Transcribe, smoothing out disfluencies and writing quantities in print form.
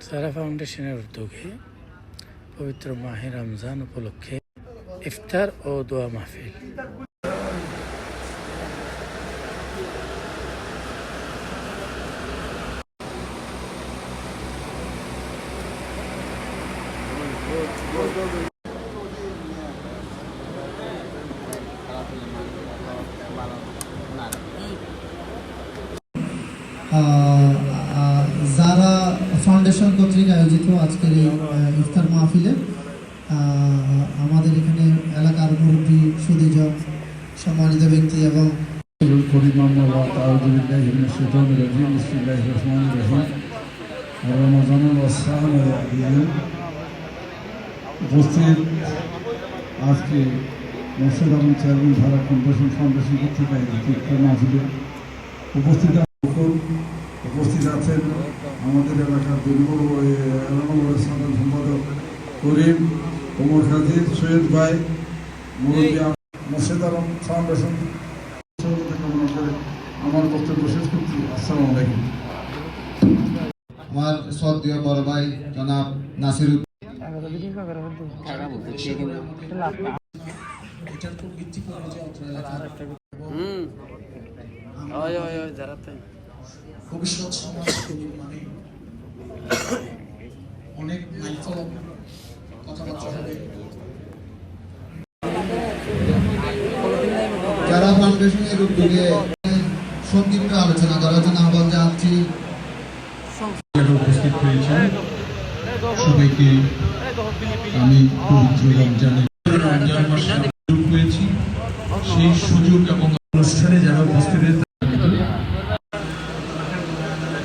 সারা ফাউন্ডেশনের উদ্যোগে পবিত্র মাহে রমজান উপলক্ষে ইফতার ও দোয়া মাহফিল। যারা ফাউন্ডেশন কর্তৃক আয়োজিত আজকের এই ইফতার মাহফিলে আমাদের এখানে এলাকার মুরব্বী সুদীজন সম্মানিত ব্যক্তি এবং উপস্থিত আজকে মোর্শেদ আলম চেয়ারম্যান ধারা ফাউন্ডেশন কর্তৃক আয়োজিত ইফতার মাহফিলে উপস্থিত আছেন আমাদের এলাকার এলাকার সাধারণ সম্পাদক করিম ওমর কাজীর সৈয়দ ভাই মুরব্বী মোর্শেদ আলম ফাউন্ডেশন কামনা করে আমার বক্তব্য শেষ করছি। আসসালামু আলাইকুম। আমার শ্রদ্ধেয় বড় ভাই জনাব নাসির ভবিষ্যৎ সমাজ নির্মাণে অনেক মাইলফলক কথাবার্তা হবে। যারা ফাউন্ডেশনের উদ্যোগে সংক্ষিপ্ত আলোচনা করার জন্য আহ্বান জানাচ্ছি। উপস্থিত হয়েছেন সবাইকে আমি পবিত্র রমজানের